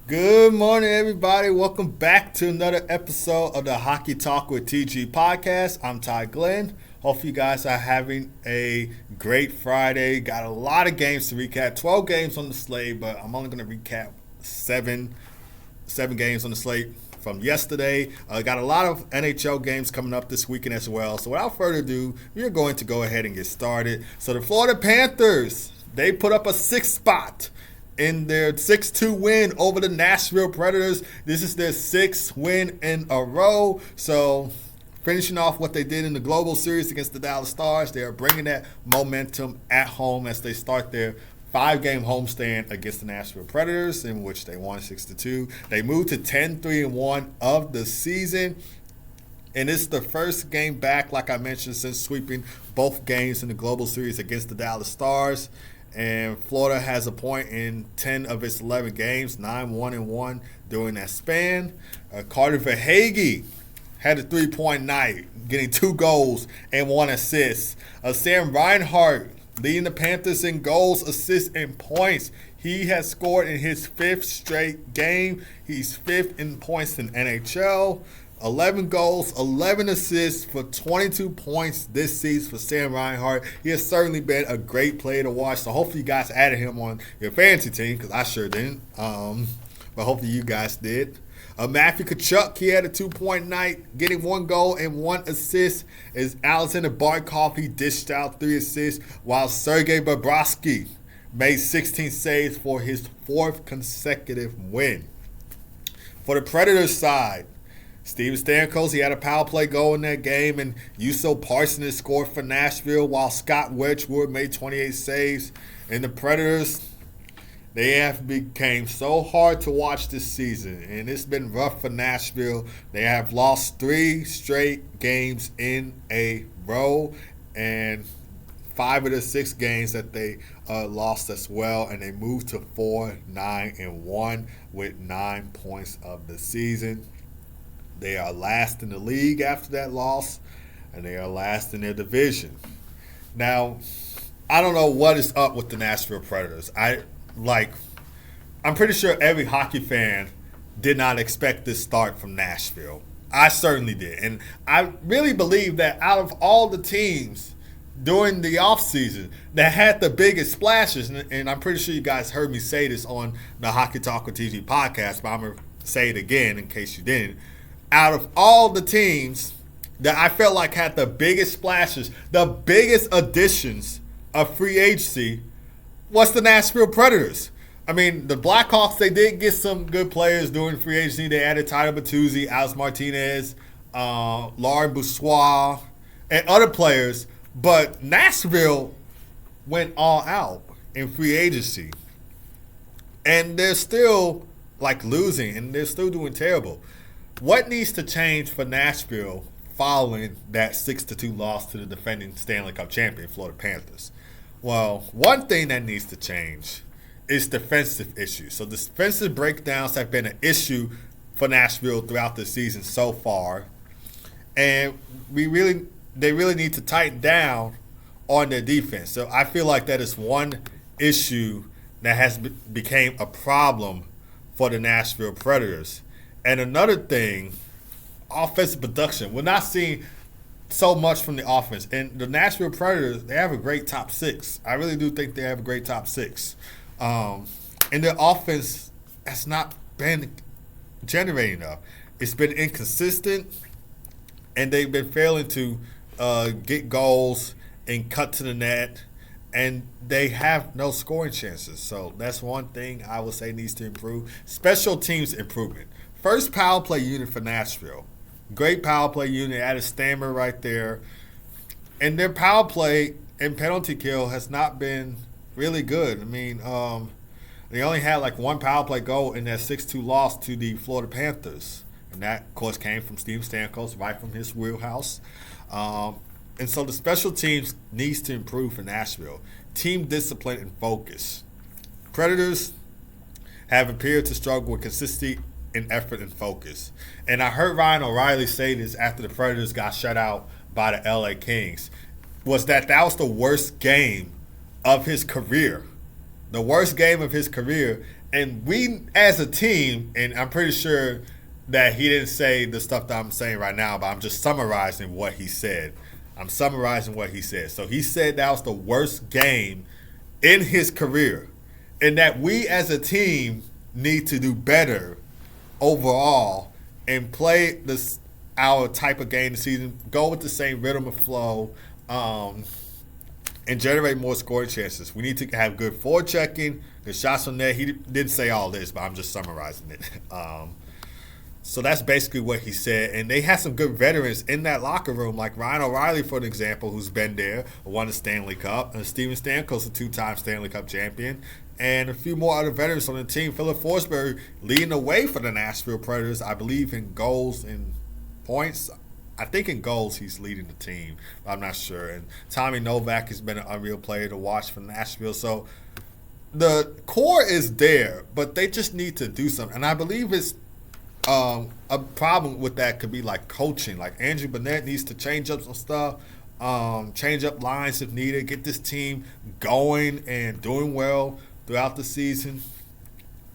Good morning, everybody. Welcome back to another episode of the Hockey Talk with TG podcast. I'm Ty Glenn. Hope you guys are having a great Friday. Got a lot of games to recap. 12 games on the slate, but I'm only going to recap seven games on the slate from yesterday. Got a lot of NHL games coming up this weekend as well. So without further ado, we are going to go ahead and get started. So the Florida Panthers, they put up a sixth spot in their 6-2 win over the Nashville Predators. This is their sixth win in a row. So finishing off what they did in the Global Series against the Dallas Stars, they are bringing that momentum at home as they start their 5-game homestand against the Nashville Predators, in which they won 6-2. They moved to 10-3-1 of the season. And it's the first game back, like I mentioned, since sweeping both games in the Global Series against the Dallas Stars. And Florida has a point in 10 of its 11 games, 9-1-1 during that span. Carter Verhaeghe had a three-point night, getting 2 goals and 1 assist. Sam Reinhart leading the Panthers in goals, assists, and points. He has scored in his 5th straight game. He's 5th in points in NHL. 11 goals, 11 assists for 22 points this season for Sam Reinhart. He has certainly been a great player to watch. So hopefully you guys added him on your fantasy team, because I sure didn't. But hopefully you guys did. Matthew Tkachuk, he had a 2-point night, getting 1 goal and 1 assist. As Alexander Barkov, he dished out 3 assists, while Sergei Bobrovsky made 16 saves for his 4th consecutive win. For the Predators side, Steven Stamkos, he had a power play goal in that game, and Juuso Parsons scored for Nashville, while Scott Wedgwood made 28 saves. And the Predators, they have become so hard to watch this season, and it's been rough for Nashville. They have lost 3 straight games in a row, and 5 of the 6 games that they lost as well, and they moved to 4-9-1 with 9 points of the season. They are last in the league after that loss, and they are last in their division. Now, I don't know what is up with the Nashville Predators. I'm pretty sure every hockey fan did not expect this start from Nashville. I certainly did. And I really believe that out of all the teams during the offseason that had the biggest splashes, and I'm pretty sure you guys heard me say this on the Hockey Talk with TV podcast, but I'm going to say it again in case you didn't. Out of all the teams that I felt like had the biggest splashes, the biggest additions of free agency was the Nashville Predators. I mean, the Blackhawks, they did get some good players during free agency. They added Tyler Bertuzzi, Alex Martinez, Laurent Brossoit, and other players. But Nashville went all out in free agency. And they're still, losing, and they're still doing terrible. What needs to change for Nashville following that 6-2 loss to the defending Stanley Cup champion, Florida Panthers? Well, one thing that needs to change is defensive issues. So defensive breakdowns have been an issue for Nashville throughout the season so far. And they really need to tighten down on their defense. So I feel like that is one issue that has became a problem for the Nashville Predators. And another thing, offensive production. We're not seeing so much from the offense. And the Nashville Predators, they have a great top 6. I really do think they have a great top 6. And their offense has not been generating enough. It's been inconsistent, and they've been failing to get goals and cut to the net, and they have no scoring chances. So that's one thing I would say needs to improve. Special teams improvement. First power play unit for Nashville. Great power play unit. Added Stammer right there. And their power play and penalty kill has not been really good. I mean, they only had 1 power play goal in that 6-2 loss to the Florida Panthers. And that, of course, came from Steven Stamkos, right from his wheelhouse. And so the special teams needs to improve for Nashville. Team discipline and focus. Predators have appeared to struggle with consistency in effort and focus. And I heard Ryan O'Reilly say this after the Predators got shut out by the LA Kings, was that was the worst game of his career. The worst game of his career. And we, as a team, and I'm pretty sure that he didn't say the stuff that I'm saying right now, but I'm just summarizing what he said. I'm summarizing what he said. So he said that was the worst game in his career, and that we as a team need to do better overall and play this our type of game this season, go with the same rhythm and flow, and generate more scoring chances. We need to have good forward checking, good shots on net. He didn't say all this, but I'm just summarizing it. So that's basically what he said. And they had some good veterans in that locker room, like Ryan O'Reilly, for an example, who's been there, won the Stanley Cup, and Steven Stamkos, a two-time Stanley Cup champion, and a few more other veterans on the team. Philip Forsberg leading the way for the Nashville Predators, I believe, in goals and points. I think in goals he's leading the team. I'm not sure. And Tommy Novak has been an unreal player to watch for Nashville. So the core is there, but they just need to do something. And I believe it's a problem with that could be like coaching. Like Andrew Burnett needs to change up some stuff, change up lines if needed, get this team going and doing well throughout the season.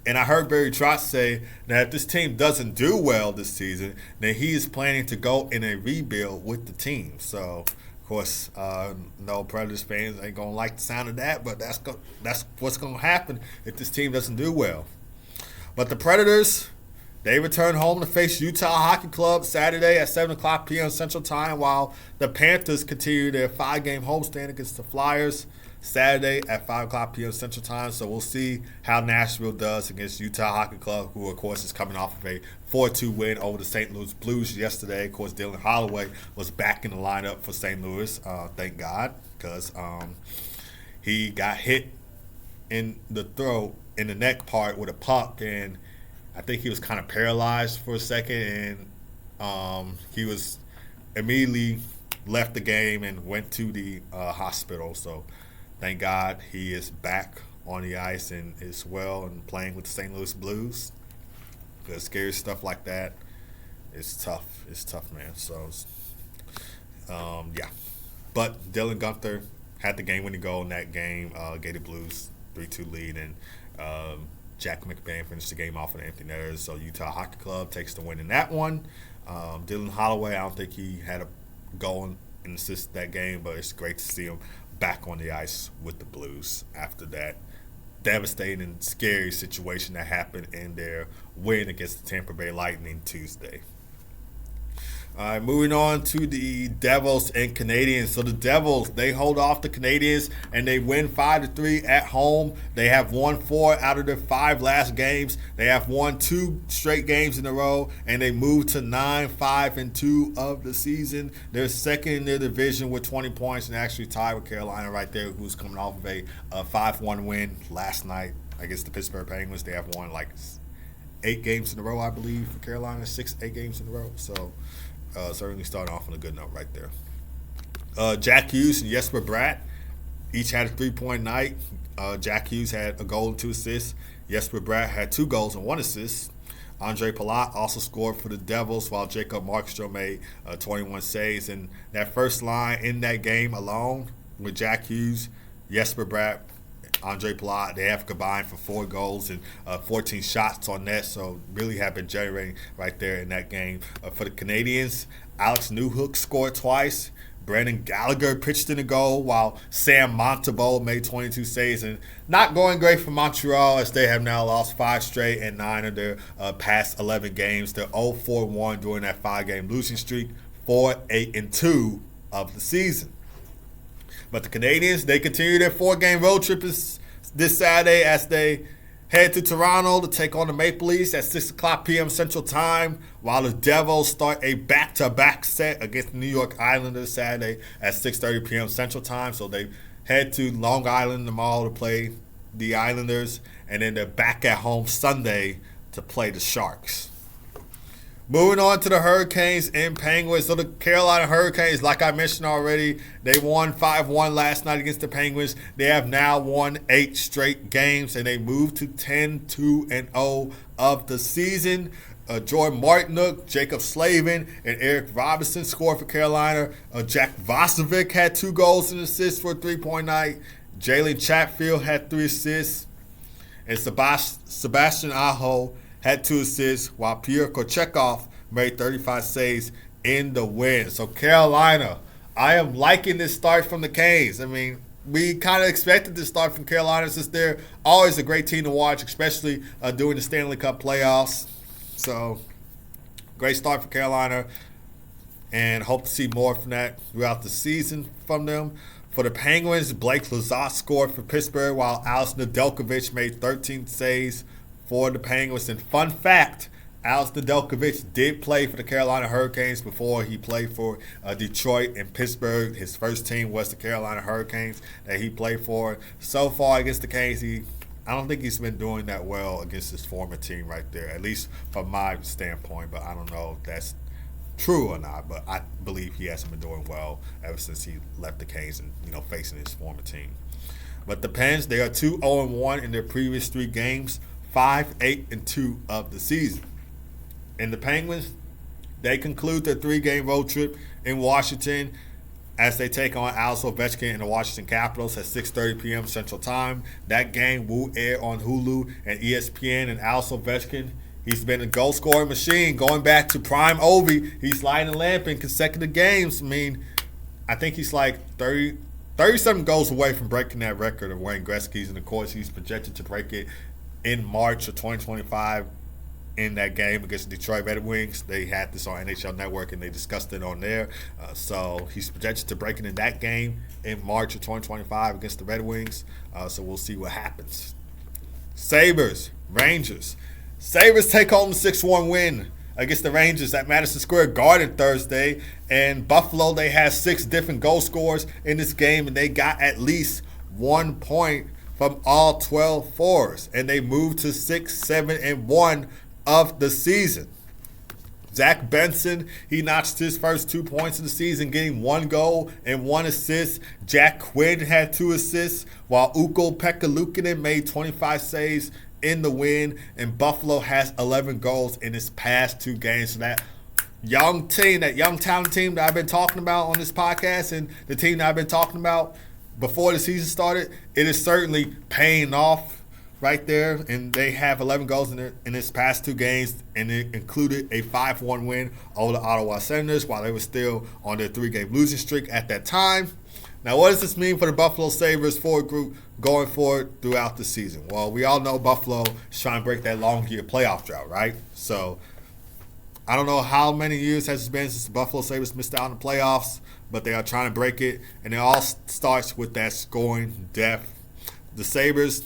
And I heard Barry Trotz say that if this team doesn't do well this season, then he is planning to go in a rebuild with the team. So, of course, no Predators fans ain't going to like the sound of that, but that's what's going to happen if this team doesn't do well. But the Predators, they return home to face Utah Hockey Club Saturday at 7 o'clock p.m. Central Time, while the Panthers continue their 5-game homestand against the Flyers Saturday at 5 o'clock p.m. Central Time. So we'll see how Nashville does against Utah Hockey Club, who, of course, is coming off of a 4-2 win over the St. Louis Blues yesterday. Of course, Dylan Holloway was back in the lineup for St. Louis, thank God, because he got hit in the throat, in the neck part with a puck, and I think he was kind of paralyzed for a second, and he was immediately left the game and went to the hospital. So thank God he is back on the ice and is well and playing with the St. Louis Blues. Because scary stuff like that is tough. It's tough, man. So, yeah. But Dylan Guenther had the game-winning goal in that game, gave the Blues 3-2 lead, and Jack McBain finished the game off with empty netters. So Utah Hockey Club takes the win in that one. Dylan Holloway, I don't think he had a goal and assist that game, but it's great to see him back on the ice with the Blues after that devastating and scary situation that happened in their win against the Tampa Bay Lightning Tuesday. All right, moving on to the Devils and Canadiens. So the Devils, they hold off the Canadiens and they win 5-3 at home. They have won 4 out of their 5 last games. They have won 2 straight games in a row, and they move to 9-5-2 of the season. They're second in their division with 20 points and actually tied with Carolina right there, who's coming off of a 5-1 win last night against the Pittsburgh Penguins. They have won like 8 games in a row, I believe, for Carolina, 8 games in a row. So certainly starting off on a good note right there. Jack Hughes and Jesper Bratt each had a 3-point night. Jack Hughes had a goal and 2 assists. Jesper Bratt had 2 goals and 1 assist. Andre Palat also scored for the Devils, while Jacob Markstrom made 21 saves. And that first line in that game alone with Jack Hughes, Jesper Bratt, Andre Palat, they have combined for 4 goals and 14 shots on net, so really have been generating right there in that game. For the Canadiens, Alex Newhook scored twice. Brendan Gallagher pitched in a goal, while Sam Montembeault made 22 saves. And not going great for Montreal, as they have now lost 5 straight and 9 of their past 11 games. They're 0-4-1 during that 5-game losing streak, 4-8-2 of the season. But the Canadiens, they continue their 4-game road trip this Saturday as they head to Toronto to take on the Maple Leafs at 6 o'clock p.m. Central Time, while the Devils start a back-to-back set against the New York Islanders Saturday at 6:30 p.m. Central Time. So they head to Long Island, the mall, to play the Islanders, and then they're back at home Sunday to play the Sharks. Moving on to the Hurricanes and Penguins. So the Carolina Hurricanes, like I mentioned already, they won 5-1 last night against the Penguins. They have now won 8 straight games, and they move to 10-2-0 of the season. Jordan Martinook, Jacob Slavin, and Eric Robinson scored for Carolina. Jack Vasovic had 2 goals and assists for a 3-point night. Jalen Chatfield had 3 assists. And Sebastian Aho had 2 assists, while Pierre Kochetkov made 35 saves in the win. So Carolina, I am liking this start from the Canes. I mean, we kind of expected this start from Carolina since they're always a great team to watch, especially during the Stanley Cup playoffs. So, great start for Carolina, and hope to see more from that throughout the season from them. For the Penguins, Blake Lizotte scored for Pittsburgh, while Alex Nedeljkovic made 13 saves for the Penguins. And fun fact, Alex Nedeljkovic did play for the Carolina Hurricanes before he played for Detroit and Pittsburgh. His first team was the Carolina Hurricanes that he played for. So far against the Canes, I don't think he's been doing that well against his former team right there, at least from my standpoint. But I don't know if that's true or not. But I believe he hasn't been doing well ever since he left the Canes and facing his former team. But the Pens, they are 2-0-1 in their previous 3 games, 5-8-2 of the season. And the Penguins, they conclude their 3-game road trip in Washington as they take on Alex Ovechkin and the Washington Capitals at 6:30 p.m. Central Time. That game will air on Hulu and ESPN. And Alex Ovechkin, he's been a goal-scoring machine going back to prime Ovi. He's lighting a lamp in consecutive games. I mean, I think he's like 30-something goals away from breaking that record of Wayne Gretzky's. And, of course, he's projected to break it in March of 2025. In that game against the Detroit Red Wings. They had this on NHL Network and they discussed it on there. So he's projected to break it in that game in March of 2025 against the Red Wings. So we'll see what happens. Sabres, Rangers. Sabres take home the 6-1 win against the Rangers at Madison Square Garden Thursday. And Buffalo, they had 6 different goal scorers in this game, and they got at least 1 point from all 12 fours. And they moved to 6-7-1 of the season. Zach Benson, he notched his first 2 points of the season, getting 1 goal and 1 assist. Jack Quinn had 2 assists, while Ukko-Pekka Luukkonen made 25 saves in the win. And Buffalo has 11 goals in his past 2 games. So that young team, that young talent team that I've been talking about on this podcast, and the team that I've been talking about before the season started, it is certainly paying off right there, and they have 11 goals in its past 2 games, and it included a 5-1 win over the Ottawa Senators while they were still on their 3-game losing streak at that time. Now, what does this mean for the Buffalo Sabres forward group going forward throughout the season? Well, we all know Buffalo is trying to break that long year playoff drought, right? So, I don't know how many years has it been since the Buffalo Sabres missed out on the playoffs, but they are trying to break it, and it all starts with that scoring depth. The Sabres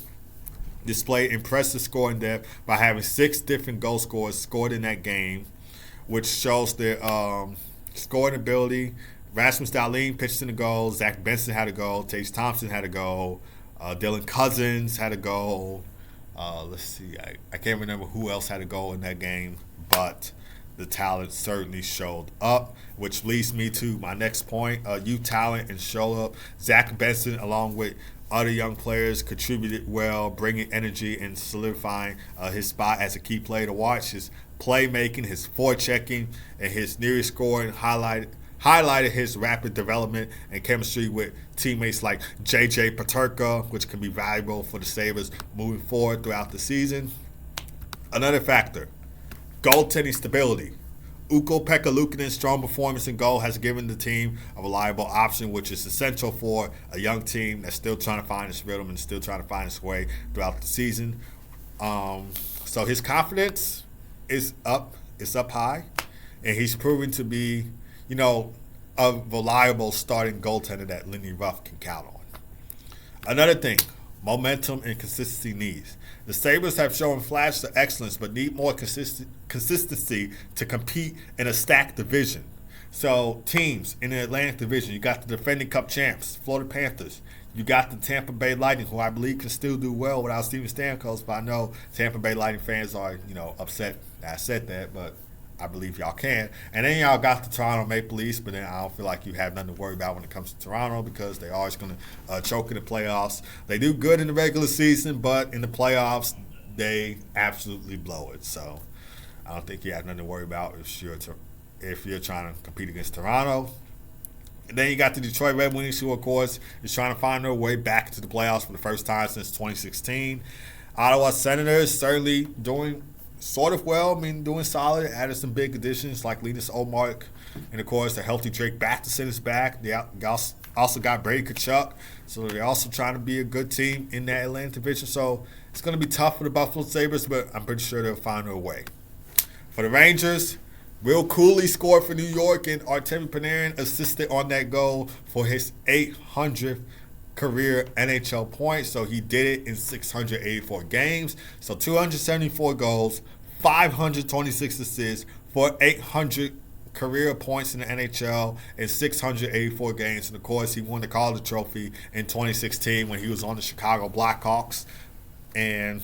display impressive scoring depth by having 6 different goal scorers scored in that game, which shows their scoring ability. Rasmus Dahlin pitched in the goal. Zach Benson had a goal. Tage Thompson had a goal. Dylan Cousins had a goal. Let's see. I can't remember who else had a goal in that game, but the talent certainly showed up, which leads me to my next point. Youth talent and show up. Zach Benson, along with other young players, contributed well, bringing energy and solidifying his spot as a key player to watch. His playmaking, his forechecking, and his nearest scoring highlighted his rapid development and chemistry with teammates like J.J. Peterka, which can be valuable for the Sabres moving forward throughout the season. Another factor, goaltending stability. Ukko-Pekka Luukkonen's strong performance in goal has given the team a reliable option, which is essential for a young team that's still trying to find its rhythm and still trying to find its way throughout the season. So his confidence is up. It's up high. And he's proven to be, a reliable starting goaltender that Lindy Ruff can count on. Another thing, momentum and consistency needs. The Sabres have shown flashes of excellence but need more consistency to compete in a stacked division. So teams in the Atlantic Division, you got the defending Cup champs, Florida Panthers. You got the Tampa Bay Lightning, who I believe can still do well without Steven Stamkos, but I know Tampa Bay Lightning fans are, upset that I said that, but I believe y'all can. And then y'all got the Toronto Maple Leafs, but then I don't feel like you have nothing to worry about when it comes to Toronto because they're always going to choke in the playoffs. They do good in the regular season, but in the playoffs, they absolutely blow it. So I don't think you have nothing to worry about if you're trying to compete against Toronto. And then you got the Detroit Red Wings, who, of course, is trying to find their way back to the playoffs for the first time since 2016. Ottawa Senators certainly doing sort of well. I mean, doing solid. Added some big additions like Linus Olmark, and of course the healthy Drake Batherson is back. They also got Brady Tkachuk, so they're also trying to be a good team in that Atlantic division. So it's going to be tough for the Buffalo Sabres, but I'm pretty sure they'll find their way. For the Rangers, Will Cooley scored for New York, and Artemi Panarin assisted on that goal for his 800th career NHL points. So he did it in 684 games. So 274 goals, 526 assists for 800 career points in the NHL in 684 games. And of course, he won the Calder Trophy in 2016 when he was on the Chicago Blackhawks. And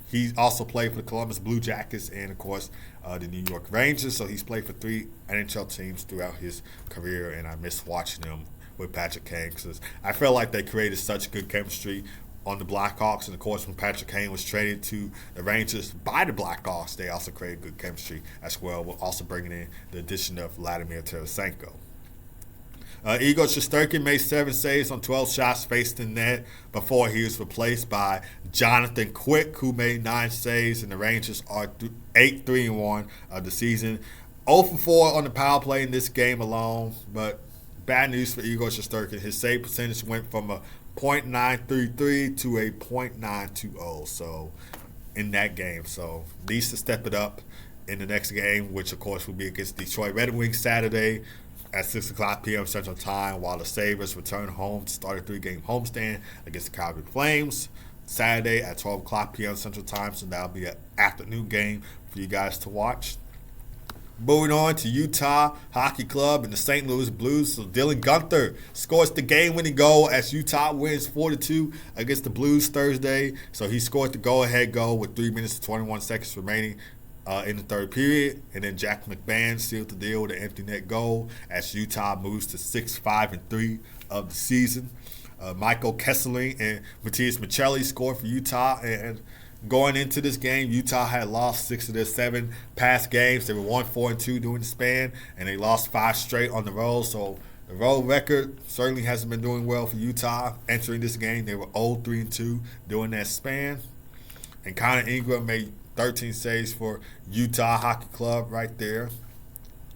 he also played for the Columbus Blue Jackets and, of course, the New York Rangers. So he's played for 3 NHL teams throughout his career, and I miss watching him with Patrick Kane because I feel like they created such good chemistry on the Blackhawks. And, of course, when Patrick Kane was traded to the Rangers by the Blackhawks, they also created good chemistry as well, while also bringing in the addition of Vladimir Tarasenko. Igor Shesterkin made 7 saves on 12 shots faced in net before he was replaced by Jonathan Quick, who made 9 saves, and the Rangers are 8-3-1 of the season. 0 for 4 on the power play in this game alone, but bad news for Igor Shesterkin. His save percentage went from a .933 to a .920, so in that game. So needs to step it up in the next game, which of course will be against Detroit Red Wings Saturday at 6 o'clock p.m. Central Time, while the Sabres return home to start a 3-game homestand against the Calgary Flames Saturday at 12 o'clock p.m. Central Time. So that'll be an afternoon game for you guys to watch. Moving on to Utah Hockey Club and the St. Louis Blues. So Dylan Guenther scores the game-winning goal as Utah wins 4-2 against the Blues Thursday. So he scored the go-ahead goal with 3 minutes and 21 seconds remaining in the third period. And then Jack McMahon sealed the deal with an empty net goal as Utah moves to 6-5-3 of the season. Michael Kesselring and Matthias Michelli scored for Utah, and going into this game, Utah had lost 6 of their 7 past games. They were 1-4-2 during the span, and they lost 5 straight on the road. So the road record certainly hasn't been doing well for Utah. Entering this game, they were 0-3-2 during that span. And Connor Ingram made 13 saves for Utah Hockey Club right there.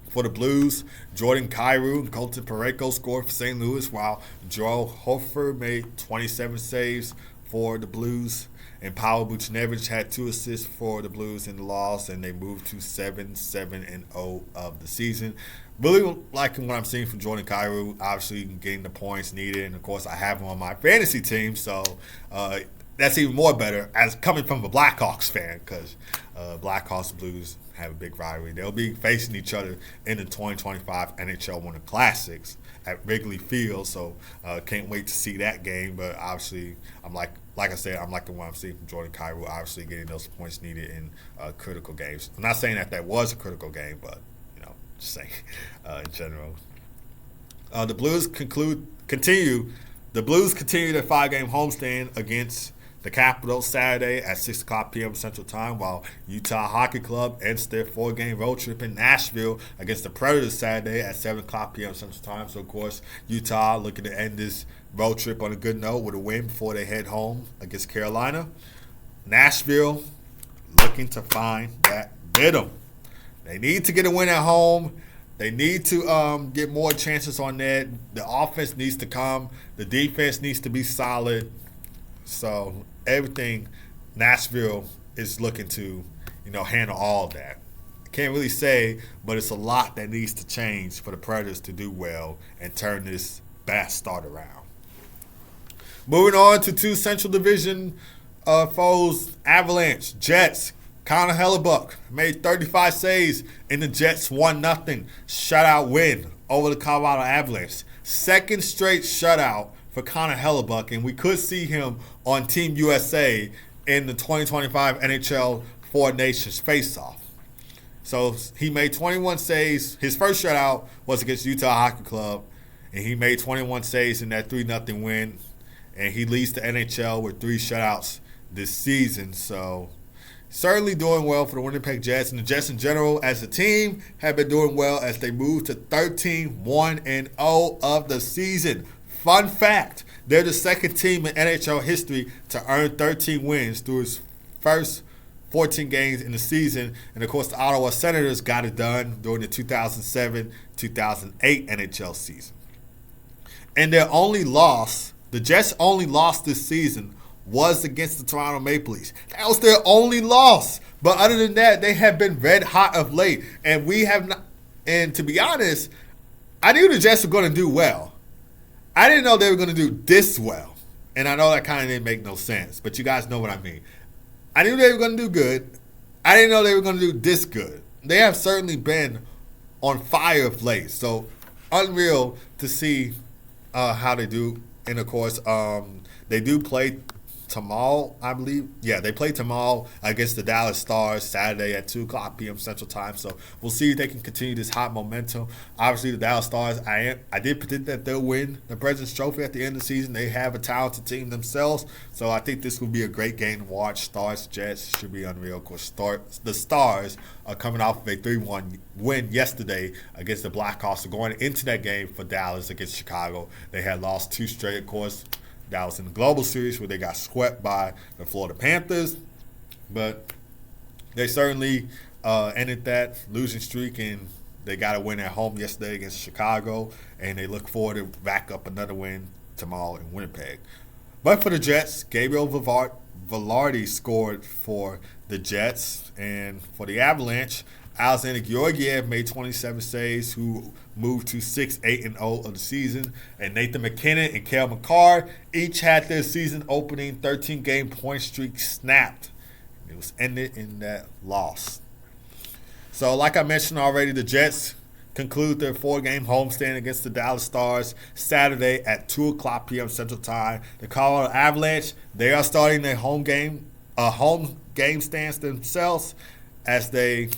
For the Blues, Jordan Kyrou and Colton Parayko scored for St. Louis, while Joel Hofer made 27 saves for the Blues. And Pavel Buchnevich had 2 assists for the Blues in the loss, and they moved to 7-7-0 of the season. Really liking what I'm seeing from Jordan Kyrou. Obviously, getting the points needed, and of course, I have him on my fantasy team, so that's even more better as coming from a Blackhawks fan, because Blackhawks and Blues have a big rivalry. They'll be facing each other in the 2025 NHL Winter Classics at Wrigley Field, so can't wait to see that game. But obviously, I'm like I said, I'm liking what I'm seeing from Jordan Kyrou, obviously getting those points needed in critical games. I'm not saying that was a critical game, but just saying in general. The Blues continue their 5-game homestand against the Capitals Saturday at 6 o'clock p.m. Central Time, while Utah Hockey Club ends their 4-game road trip in Nashville against the Predators Saturday at 7 o'clock p.m. Central Time. So, of course, Utah looking to end this road trip on a good note with a win before they head home against Carolina. Nashville looking to find that rhythm. They need to get a win at home. They need to get more chances on net. The offense needs to come. The defense needs to be solid. So everything Nashville is looking to, handle all of that. Can't really say, but it's a lot that needs to change for the Predators to do well and turn this bad start around. Moving on to 2 Central Division foes, Avalanche, Jets. Connor Hellebuyck made 35 saves in the Jets' 1-0 shutout win over the Colorado Avalanche. Second straight shutout for Connor Hellebuyck, and we could see him on Team USA in the 2025 NHL Four Nations face-off. So he made 21 saves. His first shutout was against Utah Hockey Club, and he made 21 saves in that 3-0 win, and he leads the NHL with 3 shutouts this season. So certainly doing well for the Winnipeg Jets, and the Jets in general as a team have been doing well as they move to 13-1-0 of the season. Fun fact, they're the second team in NHL history to earn 13 wins through its first 14 games in the season. And, of course, the Ottawa Senators got it done during the 2007-2008 NHL season. And their only loss, the Jets' only loss this season, was against the Toronto Maple Leafs. That was their only loss. But other than that, they have been red hot of late. And we have not, and to be honest, I knew the Jets were going to do well. I didn't know they were going to do this well. And I know that kind of didn't make no sense, but you guys know what I mean. I knew they were going to do good. I didn't know they were going to do this good. They have certainly been on fire of late. So unreal to see how they do. And, of course, they do play tomorrow, I believe. Yeah, they play tomorrow against the Dallas Stars Saturday at 2 o'clock p.m. Central Time. So we'll see if they can continue this hot momentum. Obviously, the Dallas Stars, I did predict that they'll win the President's Trophy at the end of the season. They have a talented team themselves. So I think this will be a great game to watch. Stars, Jets should be unreal. Of course, the Stars are coming off of a 3-1 win yesterday against the Blackhawks. So going into that game for Dallas against Chicago, they had lost 2 straight, of course. That was in the Global Series where they got swept by the Florida Panthers. But they certainly ended that losing streak, and they got a win at home yesterday against Chicago. And they look forward to back up another win tomorrow in Winnipeg. But for the Jets, Gabriel Velarde scored for the Jets. And for the Avalanche, Alexander Georgiev made 27 saves, who moved to 6-8-0 of the season. And Nathan MacKinnon and Cale Makar each had their season-opening 13-game point streak snapped. It was ended in that loss. So, like I mentioned already, the Jets conclude their 4-game homestand against the Dallas Stars Saturday at 2 o'clock p.m. Central Time. The Colorado Avalanche, they are starting their home game stance themselves as they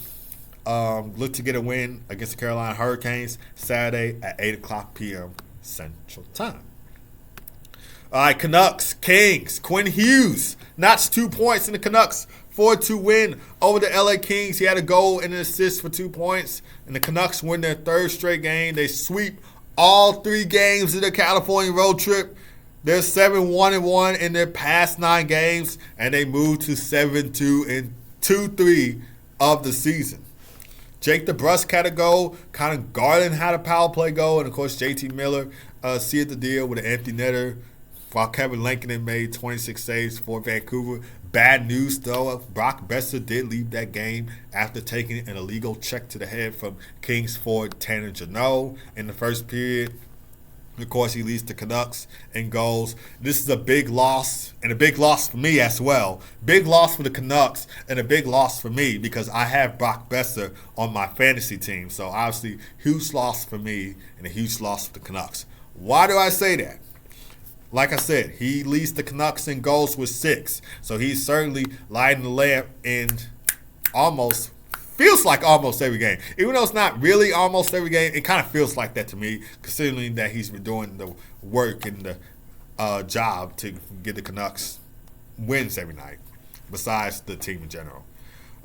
look to get a win against the Carolina Hurricanes Saturday at 8 o'clock p.m. Central Time. All right, Canucks, Kings, Quinn Hughes notched 2 points in the Canucks 4-2 win over the LA Kings. He had a goal and an assist for 2 points. And the Canucks win their 3rd straight game. They sweep all 3 games of their California road trip. They're 7-1-1 in their past 9 games. And they move to 7-2 in 2-3 of the season. Jake DeBrusk had a goal. Connor Garland had a power play goal. And, of course, JT Miller sealed the deal with an empty netter, while Kevin Lankinen made 26 saves for Vancouver. Bad news, though. Brock Boeser did leave that game after taking an illegal check to the head from Kings forward Tanner Jeannot in the first period. Of course, he leads the Canucks in goals. This is a big loss, and a big loss for me as well. Big loss for the Canucks, and a big loss for me because I have Brock Boeser on my fantasy team. So, obviously, huge loss for me and a huge loss for the Canucks. Why do I say that? Like I said, he leads the Canucks in goals with 6. So he's certainly lighting the lamp in feels like almost every game. Even though it's not really almost every game, it kind of feels like that to me, considering that he's been doing the work and the job to get the Canucks wins every night, besides the team in general.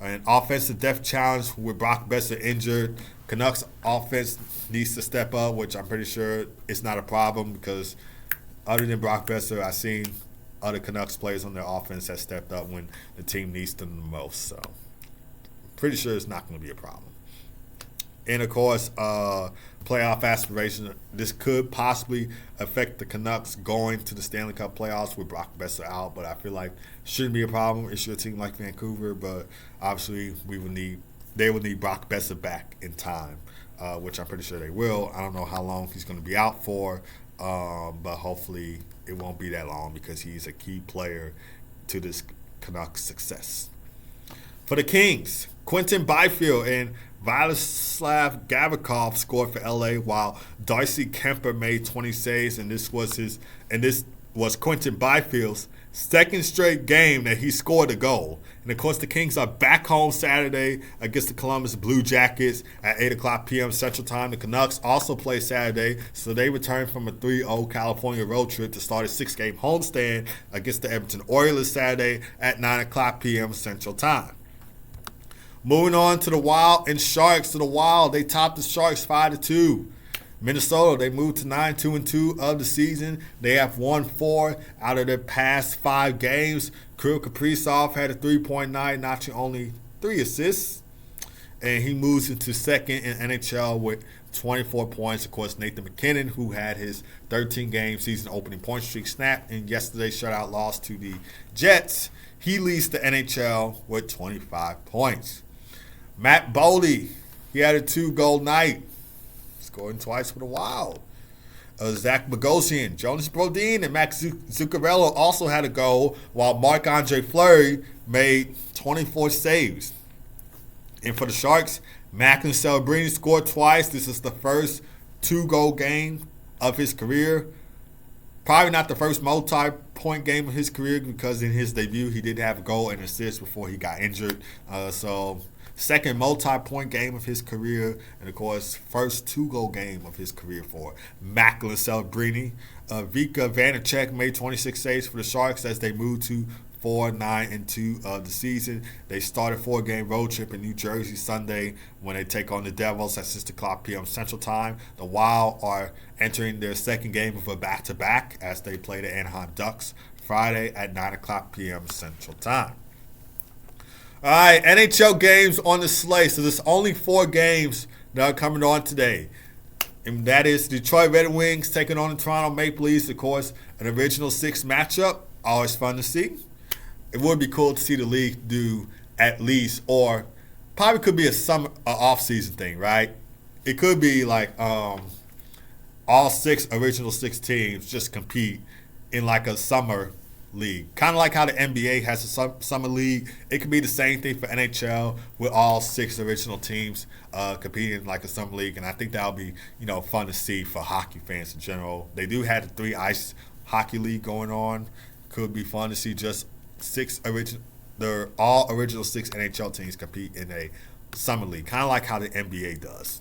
An offensive depth challenge with Brock Boeser injured. Canucks offense needs to step up, which I'm pretty sure is not a problem because other than Brock Boeser, I've seen other Canucks players on their offense that stepped up when the team needs them the most. So, pretty sure it's not going to be a problem. And, of course, playoff aspiration. This could possibly affect the Canucks going to the Stanley Cup playoffs with Brock Boeser out, but I feel like it shouldn't be a problem. It's your team like Vancouver, but obviously they will need Brock Boeser back in time, which I'm pretty sure they will. I don't know how long he's going to be out for. But hopefully it won't be that long because he's a key player to this Canucks success. For the Kings, Quentin Byfield and Vladislav Gavrikov scored for LA, while Darcy Kemper made 20 saves, and this was Quentin Byfield's 2nd straight game that he scored a goal. And, of course, the Kings are back home Saturday against the Columbus Blue Jackets at 8 o'clock p.m. Central Time. The Canucks also play Saturday, so they return from a 3-0 California road trip to start a 6-game homestand against the Edmonton Oilers Saturday at 9 o'clock p.m. Central Time. Moving on to the Wild and Sharks. To the Wild, they topped the Sharks 5-2. Minnesota, they moved to 9-2-2 of the season. They have won 4 out of their past 5 games. Kirill Kaprizov had a 3-point night, notching only 3 assists. And he moves into second in NHL with 24 points. Of course, Nathan MacKinnon, who had his 13-game season opening point streak snapped in yesterday's shutout loss to the Jets, he leads the NHL with 25 points. Matt Boldy, he had a 2-goal night, scoring twice for the Wild. Zach Bogosian, Jonas Brodin, and Max Zuccarello also had a goal, while Marc-Andre Fleury made 24 saves. And for the Sharks, Macklin Celebrini scored twice. This is the first 2-goal game of his career. Probably not the first multi-point game of his career, because in his debut he did have a goal and assist before he got injured. So second multi-point game of his career, and of course first 2-goal game of his career for Macklin Celebrini. Vika Vanacek made 26 saves for the Sharks as they moved to 4-9-2 of the season. They start a 4-game road trip in New Jersey Sunday when they take on the Devils at 6 o'clock p.m. Central Time. The Wild are entering their second game of a back-to-back as they play the Anaheim Ducks Friday at 9 o'clock p.m. Central Time. All right, NHL games on the slate. So there's only 4 games that are coming on today. And that is Detroit Red Wings taking on the Toronto Maple Leafs. Of course, an original 6 matchup. Always fun to see. It would be cool to see the league do at least, or probably could be a summer, off-season thing, right? It could be like all 6 original 6 teams just compete in like a summer league, kind of like how the NBA has a summer league. It could be the same thing for NHL with all 6 original teams competing in like a summer league, and I think that'll be fun to see for hockey fans in general. They do have the 3 ice hockey league going on. Could be fun to see just 6 original. They're all original 6 NHL teams compete in a summer league, kind of like how the NBA does.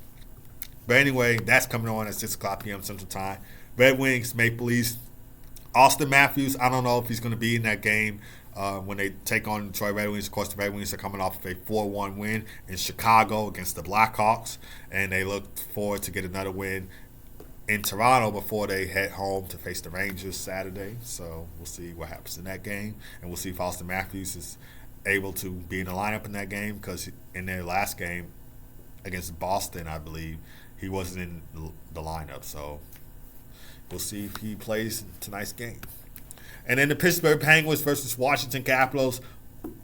But anyway, that's coming on at 6 o'clock p.m. Central Time. Red Wings, Maple Leafs. Austin Matthews, I don't know if he's going to be in that game when they take on Detroit Red Wings. Of course, the Red Wings are coming off of a 4-1 win in Chicago against the Blackhawks, and they look forward to get another win in Toronto before they head home to face the Rangers Saturday. So we'll see what happens in that game, and we'll see if Austin Matthews is able to be in the lineup in that game, because in their last game against Boston, I believe, he wasn't in the lineup. So we'll see if he plays tonight's game. And then the Pittsburgh Penguins versus Washington Capitals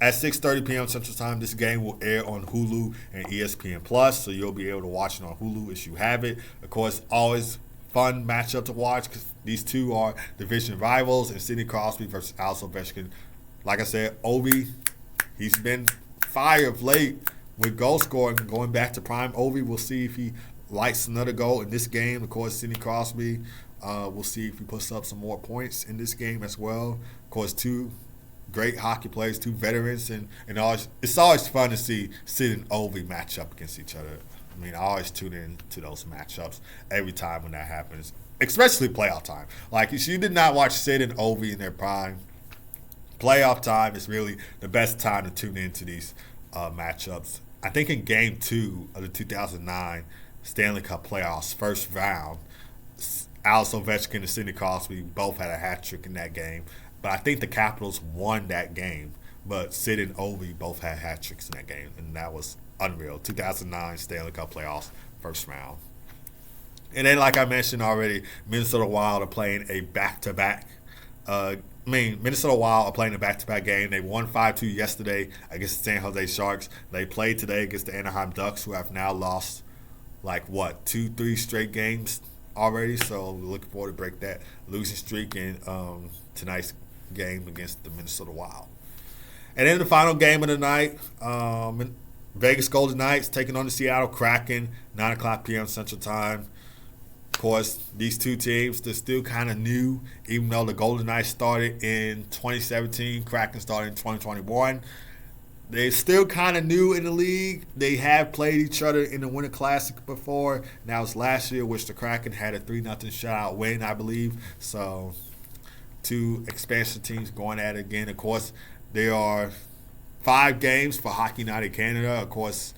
at 6:30 p.m. Central Time. This game will air on Hulu and ESPN+, so you'll be able to watch it on Hulu if you have it. Of course, always fun matchup to watch because these two are division rivals, and Sidney Crosby versus Alex Ovechkin. Like I said, Ovi, he's been fire of late with goal scoring, going back to prime Ovi. We'll see if he lights another goal in this game. Of course, Sidney Crosby, we'll see if he puts up some more points in this game as well. Of course, 2 great hockey players, 2 veterans, and always, it's always fun to see Sid and Ovi match up against each other. I mean, I always tune in to those matchups every time when that happens, especially playoff time. Like, if you did not watch Sid and Ovi in their prime, playoff time is really the best time to tune into these matchups. I think in Game 2 of the 2009 Stanley Cup playoffs, first round, Alex Ovechkin and Sidney Crosby both had a hat trick in that game. But I think the Capitals won that game. But Sid and Ovi both had hat tricks in that game, and that was unreal. 2009 Stanley Cup playoffs, first round. And then, like I mentioned already, Minnesota Wild are playing a back-to-back. Minnesota Wild are playing a back-to-back game. They won 5-2 yesterday against the San Jose Sharks. They played today against the Anaheim Ducks, who have now lost, 2-3 straight games already. So we're looking forward to break that losing streak in tonight's game against the Minnesota Wild. And then the final game of the night, Vegas Golden Knights taking on the Seattle Kraken, 9 o'clock p.m. Central Time. Of course, these two teams, they're still kind of new, even though the Golden Knights started in 2017, Kraken started in 2021. They're still kind of new in the league. They have played each other in the Winter Classic before. Now it's last year, which the Kraken had a 3-0 shutout win, I believe. So 2 expansion teams going at it again. Of course, there are 5 games for Hockey Night in Canada. Of course,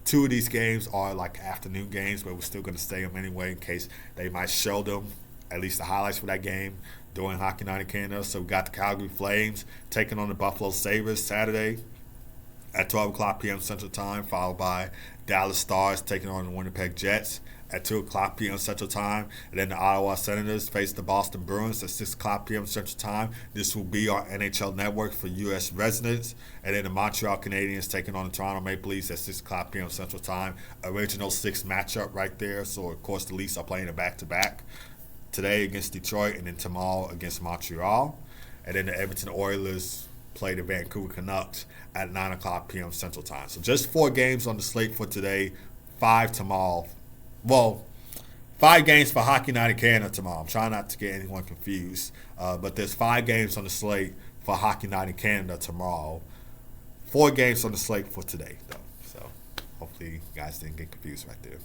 Two of these games are like afternoon games, but we're still going to stay them anyway in case they might show them at least the highlights for that game during Hockey Night in Canada. So we got the Calgary Flames taking on the Buffalo Sabres Saturday at 12 o'clock p.m. Central Time, followed by Dallas Stars taking on the Winnipeg Jets at 2 o'clock p.m. Central Time. And then the Ottawa Senators face the Boston Bruins at 6 o'clock p.m. Central Time. This will be our NHL network for U.S. residents. And then the Montreal Canadiens taking on the Toronto Maple Leafs at 6 o'clock p.m. Central Time. Original 6 matchup right there. So, of course, the Leafs are playing a back-to-back today against Detroit and then tomorrow against Montreal. And then the Edmonton Oilers play the Vancouver Canucks at 9 o'clock p.m. Central Time. So just 4 games on the slate for today, 5 tomorrow. Well, 5 games for Hockey Night in Canada tomorrow. I'm trying not to get anyone confused. But there's 5 games on the slate for Hockey Night in Canada tomorrow. 4 games on the slate for today, though. So hopefully you guys didn't get confused right there.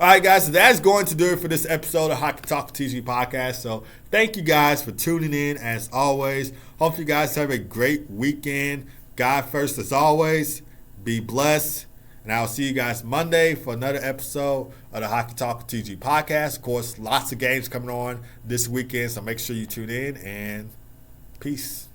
All right, guys, so that's going to do it for this episode of Hockey Talk TG Podcast. So thank you guys for tuning in as always. Hope you guys have a great weekend. God first as always. Be blessed. And I'll see you guys Monday for another episode of the Hockey Talk TG Podcast. Of course, lots of games coming on this weekend, so make sure you tune in, and peace.